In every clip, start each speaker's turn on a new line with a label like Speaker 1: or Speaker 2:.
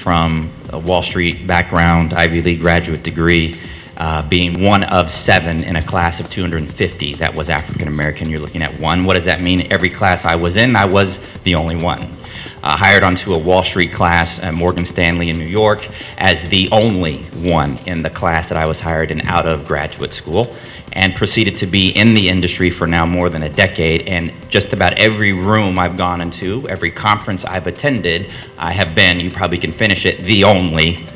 Speaker 1: from a Wall Street background, Ivy League graduate degree, being one of 7 in a class of 250 that was African American. You're looking at one. What does that mean? Every class I was in, I was the only one. Hired onto a Wall Street class at Morgan Stanley in New York as the only one in the class that I was hired in out of graduate school, and proceeded to be in the industry for now more than a decade. And just about every room I've gone into, every conference I've attended, I have been, you probably can finish it, the only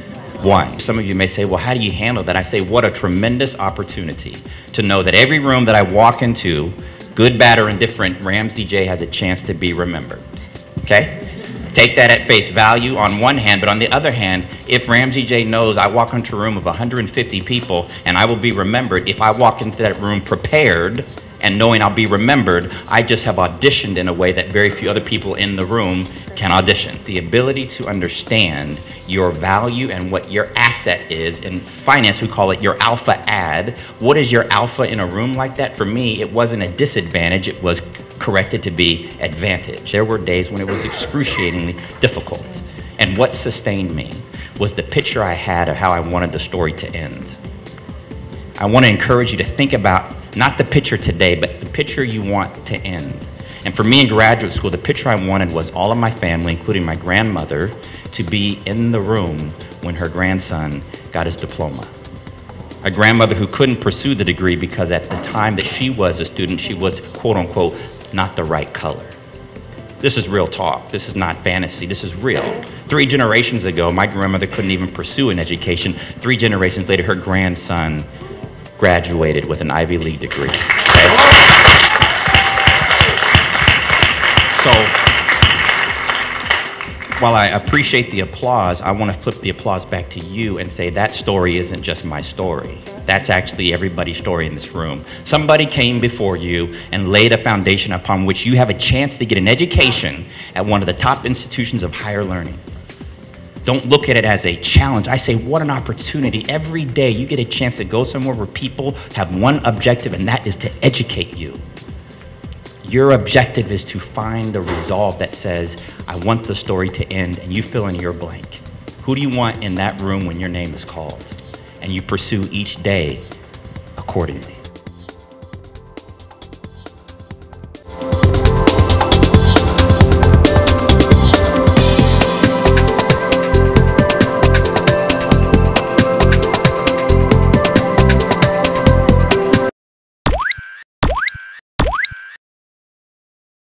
Speaker 1: one. Some of you may say, well, how do you handle that? I say, what a tremendous opportunity to know that every room that I walk into, good, bad, or indifferent, Ramsey Jay has a chance to be remembered. Okay? Take that at face value on one hand, but on the other hand, if Ramsey Jay knows I walk into a room of 150 people and I will be remembered, if I walk into that room prepared and knowing I'll be remembered, I just have auditioned in a way that very few other people in the room can audition. The ability to understand your value and what your asset is. In finance, we call it your alpha ad. What is your alpha in a room like that? For me, it wasn't a disadvantage, it was corrected to be advantage. There were days when it was excruciatingly difficult. And what sustained me was the picture I had of how I wanted the story to end. I want to encourage you to think about not the picture today, but the picture you want to end. And for me in graduate school, the picture I wanted was all of my family, including my grandmother, to be in the room when her grandson got his diploma. A grandmother who couldn't pursue the degree because at the time that she was a student, she was, quote unquote, not the right color. This is real talk. This is not fantasy. This is real. 3 generations ago, my grandmother couldn't even pursue an education. 3 generations later, her grandson graduated with an Ivy League degree. Okay? So, while I appreciate the applause, I want to flip the applause back to you and say that story isn't just my story. That's actually everybody's story in this room. Somebody came before you and laid a foundation upon which you have a chance to get an education at one of the top institutions of higher learning. Don't look at it as a challenge. I say, what an opportunity. Every day you get a chance to go somewhere where people have one objective, and that is to educate you. Your objective is to find the resolve that says, I want the story to end, and you fill in your blank. Who do you want in that room when your name is called? And you pursue each day accordingly.